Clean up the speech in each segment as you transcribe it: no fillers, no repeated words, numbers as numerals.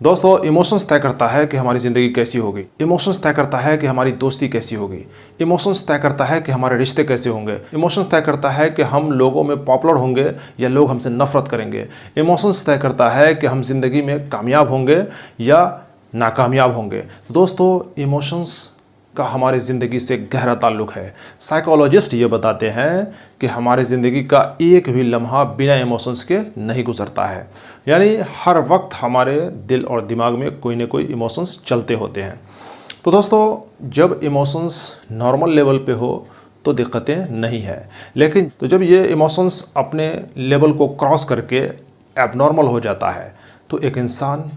दोस्तों, इमोशंस तय करता है कि हमारी ज़िंदगी कैसी होगी। इमोशंस तय करता है कि हमारी दोस्ती कैसी होगी। इमोशंस तय करता है कि हमारे रिश्ते कैसे होंगे। इमोशंस तय करता है कि हम लोगों में पॉपुलर होंगे या लोग हमसे नफरत करेंगे। इमोशंस तय करता है कि हम ज़िंदगी में कामयाब होंगे या नाकामयाब होंगे। तो दोस्तों, इमोशंस का हमारी ज़िंदगी से गहरा ताल्लुक़ है। साइकोलॉजिस्ट ये बताते हैं कि हमारी ज़िंदगी का एक भी लम्हा बिना इमोशंस के नहीं गुजरता है। यानी हर वक्त हमारे दिल और दिमाग में कोई ना कोई इमोशंस चलते होते हैं। तो दोस्तों, जब इमोशंस नॉर्मल लेवल पे हो तो दिक्कतें नहीं है, लेकिन तो जब ये इमोशंस अपने लेवल को क्रॉस करके एबनॉर्मल हो जाता है तो एक इंसान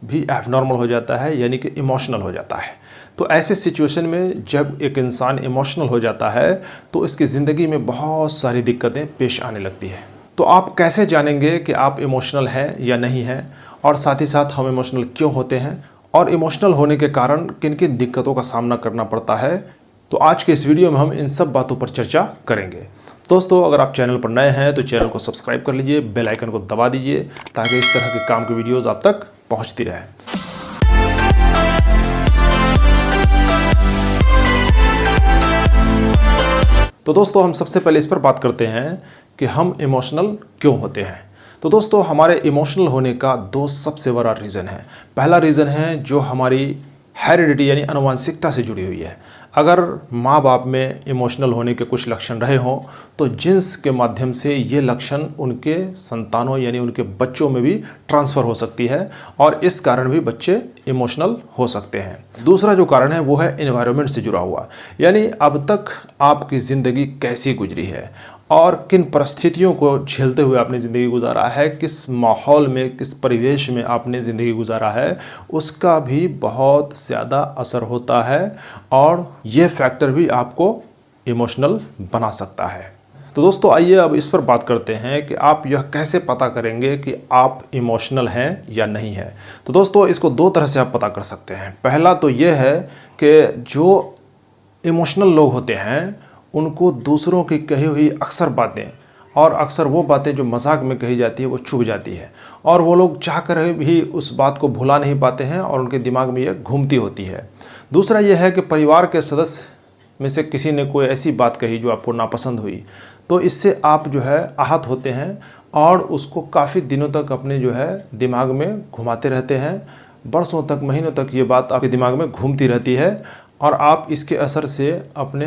भी एबनॉर्मल हो जाता है, यानी कि इमोशनल हो जाता है। तो ऐसे सिचुएशन में जब एक इंसान इमोशनल हो जाता है तो इसकी ज़िंदगी में बहुत सारी दिक्कतें पेश आने लगती है। तो आप कैसे जानेंगे कि आप इमोशनल हैं या नहीं हैं, और साथ ही साथ हम इमोशनल क्यों होते हैं और इमोशनल होने के कारण किन किन दिक्कतों का सामना करना पड़ता है, तो आज के इस वीडियो में हम इन सब बातों पर चर्चा करेंगे। दोस्तों, अगर आप चैनल पर नए हैं तो चैनल को सब्सक्राइब कर लीजिए, बेल आइकन को दबा दीजिए ताकि इस तरह के काम की वीडियोस आप तक पहुंचती रहे। तो दोस्तों, हम सबसे पहले इस पर बात करते हैं कि हम इमोशनल क्यों होते हैं। तो दोस्तों, हमारे इमोशनल होने का दो सबसे बड़ा रीज़न है। पहला रीज़न है जो हमारी हेरिडिटी यानी आनुवंशिकता से जुड़ी हुई है। अगर माँ बाप में इमोशनल होने के कुछ लक्षण रहे हों तो जीन्स के माध्यम से ये लक्षण उनके संतानों यानी उनके बच्चों में भी ट्रांसफ़र हो सकती है और इस कारण भी बच्चे इमोशनल हो सकते हैं। दूसरा जो कारण है वो है एनवायरनमेंट से जुड़ा हुआ, यानी अब तक आपकी ज़िंदगी कैसी गुजरी है और किन परिस्थितियों को झेलते हुए आपने ज़िंदगी गुजारा है, किस माहौल में, किस परिवेश में आपने ज़िंदगी गुजारा है, उसका भी बहुत ज़्यादा असर होता है और ये फैक्टर भी आपको इमोशनल बना सकता है। तो दोस्तों, आइए अब इस पर बात करते हैं कि आप यह कैसे पता करेंगे कि आप इमोशनल हैं या नहीं हैं। तो दोस्तों, इसको दो तरह से आप पता कर सकते हैं। पहला तो ये है कि जो इमोशनल लोग होते हैं उनको दूसरों की कही हुई अक्सर बातें और अक्सर वो बातें जो मजाक में कही जाती है वो चुभ जाती है और वो लोग चाहकर भी उस बात को भुला नहीं पाते हैं और उनके दिमाग में ये घूमती होती है। दूसरा ये है कि परिवार के सदस्य में से किसी ने कोई ऐसी बात कही जो आपको नापसंद हुई तो इससे आप जो है आहत होते हैं और उसको काफ़ी दिनों तक अपने जो है दिमाग में घुमाते रहते हैं। बरसों तक, महीनों तक ये बात आपके दिमाग में घूमती रहती है और आप इसके असर से अपने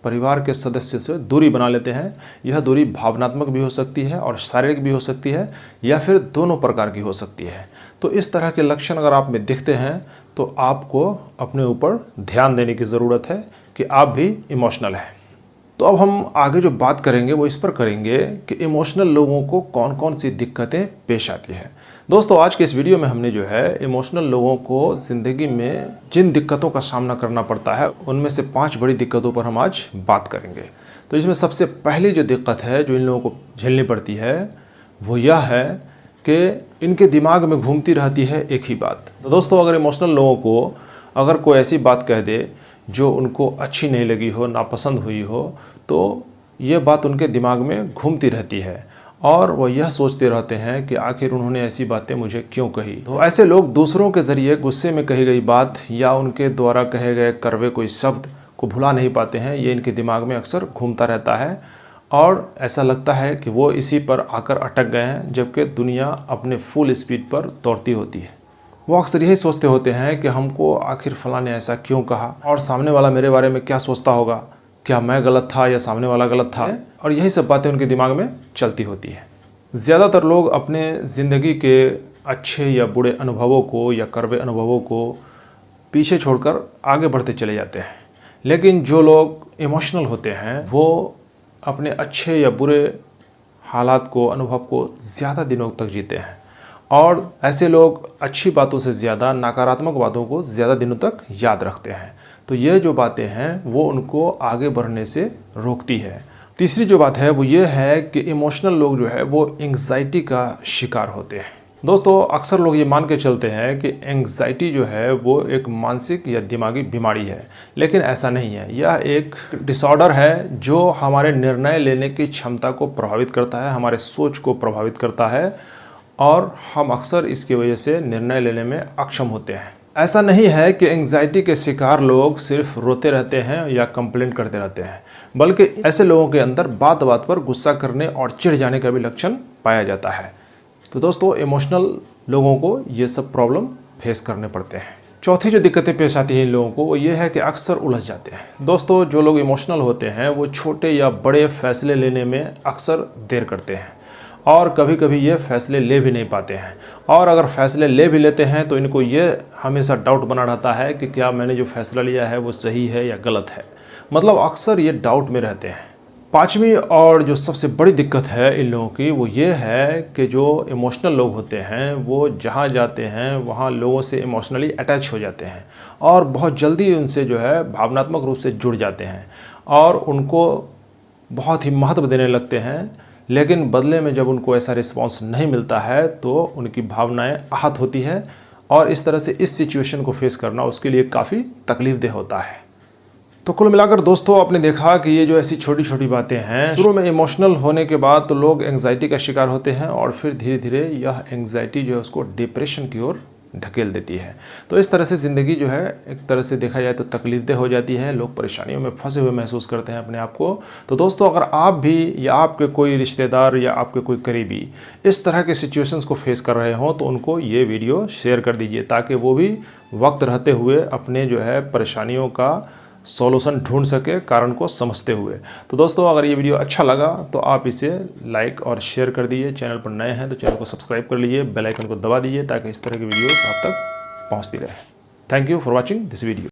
परिवार के सदस्य से दूरी बना लेते हैं। यह दूरी भावनात्मक भी हो सकती है और शारीरिक भी हो सकती है या फिर दोनों प्रकार की हो सकती है। तो इस तरह के लक्षण अगर आप में दिखते हैं तो आपको अपने ऊपर ध्यान देने की ज़रूरत है कि आप भी इमोशनल हैं। तो अब हम आगे जो बात करेंगे वो इस पर करेंगे कि इमोशनल लोगों को कौन कौन सी दिक्कतें पेश आती हैं। दोस्तों, आज के इस वीडियो में हमने जो है इमोशनल लोगों को ज़िंदगी में जिन दिक्कतों का सामना करना पड़ता है उनमें से 5 बड़ी दिक्कतों पर हम आज बात करेंगे। तो इसमें सबसे पहली जो दिक्कत है जो इन लोगों को झेलनी पड़ती है वो यह है कि इनके दिमाग में घूमती रहती है एक ही बात। तो दोस्तों, अगर इमोशनल लोगों को अगर कोई ऐसी बात कह दे जो उनको अच्छी नहीं लगी हो, नापसंद हुई हो, तो ये बात उनके दिमाग में घूमती रहती है और वो यह सोचते रहते हैं कि आखिर उन्होंने ऐसी बातें मुझे क्यों कही। तो ऐसे लोग दूसरों के ज़रिए गुस्से में कही गई बात या उनके द्वारा कहे गए कड़वे कोई शब्द को भुला नहीं पाते हैं। ये इनके दिमाग में अक्सर घूमता रहता है और ऐसा लगता है कि वो इसी पर आकर अटक गए हैं जबकि दुनिया अपने फुल स्पीड पर दौड़ती होती है। वो अक्सर यही सोचते होते हैं कि हमको आखिर फलां ने ऐसा क्यों कहा और सामने वाला मेरे बारे में क्या सोचता होगा, क्या मैं गलत था या सामने वाला गलत था, और यही सब बातें उनके दिमाग में चलती होती है। ज़्यादातर लोग अपने ज़िंदगी के अच्छे या बुरे अनुभवों को या कड़वे अनुभवों को पीछे छोड़कर आगे बढ़ते चले जाते हैं, लेकिन जो लोग इमोशनल होते हैं वो अपने अच्छे या बुरे हालात को, अनुभव को ज़्यादा दिनों तक जीते हैं और ऐसे लोग अच्छी बातों से ज़्यादा नकारात्मक बातों को ज़्यादा दिनों तक याद रखते हैं। तो ये जो बातें हैं वो उनको आगे बढ़ने से रोकती है। तीसरी जो बात है वो ये है कि इमोशनल लोग जो है वो एंग्जाइटी का शिकार होते हैं। दोस्तों, अक्सर लोग ये मान के चलते हैं कि एंग्जाइटी जो है वो एक मानसिक या दिमागी बीमारी है, लेकिन ऐसा नहीं है। यह एक डिसऑर्डर है जो हमारे निर्णय लेने की क्षमता को प्रभावित करता है, हमारे सोच को प्रभावित करता है और हम अक्सर इसकी वजह से निर्णय लेने में अक्षम होते हैं। ऐसा नहीं है कि एंग्जाइटी के शिकार लोग सिर्फ रोते रहते हैं या कंप्लेंट करते रहते हैं, बल्कि ऐसे लोगों के अंदर बात बात पर गुस्सा करने और चिढ़ जाने का भी लक्षण पाया जाता है। तो दोस्तों, इमोशनल लोगों को ये सब प्रॉब्लम फेस करने पड़ते हैं। चौथी जो दिक्कतें पेश आती हैं इन लोगों को वो ये है कि अक्सर उलझ जाते हैं। दोस्तों, जो लोग इमोशनल होते हैं वो छोटे या बड़े फैसले लेने में अक्सर देर करते हैं और कभी कभी ये फैसले ले भी नहीं पाते हैं, और अगर फैसले ले भी लेते हैं तो इनको ये हमेशा डाउट बना रहता है कि क्या मैंने जो फैसला लिया है वो सही है या गलत है। मतलब अक्सर ये डाउट में रहते हैं। पांचवी और जो सबसे बड़ी दिक्कत है इन लोगों की वो ये है कि जो इमोशनल लोग होते हैं वो जहाँ जाते हैं वहाँ लोगों से इमोशनली अटैच हो जाते हैं और बहुत जल्दी उनसे जो है भावनात्मक रूप से जुड़ जाते हैं और उनको बहुत ही महत्व देने लगते हैं। लेकिन बदले में जब उनको ऐसा रिस्पांस नहीं मिलता है तो उनकी भावनाएं आहत होती है और इस तरह से इस सिचुएशन को फेस करना उसके लिए काफ़ी तकलीफदेह होता है। तो कुल मिलाकर दोस्तों, आपने देखा कि ये जो ऐसी छोटी छोटी बातें हैं, शुरू में इमोशनल होने के बाद तो लोग एंग्जाइटी का शिकार होते हैं और फिर धीरे धीरे यह एंग्जाइटी जो है उसको डिप्रेशन की ओर ढकेल देती है। तो इस तरह से ज़िंदगी जो है एक तरह से देखा जाए तो तकलीफदेह हो जाती है, लोग परेशानियों में फंसे हुए महसूस करते हैं अपने आप को। तो दोस्तों, अगर आप भी या आपके कोई रिश्तेदार या आपके कोई करीबी इस तरह के सिचुएशंस को फेस कर रहे हों तो उनको ये वीडियो शेयर कर दीजिए ताकि वो भी वक्त रहते हुए अपने जो है परेशानियों का सॉल्यूशन ढूंढ सके, कारण को समझते हुए। तो दोस्तों, अगर ये वीडियो अच्छा लगा तो आप इसे लाइक और शेयर कर दीजिए। चैनल पर नए हैं तो चैनल को सब्सक्राइब कर लीजिए, बेल आइकन को दबा दीजिए ताकि इस तरह की वीडियोस आप तक पहुंचती रहे। Thank you for watching this video.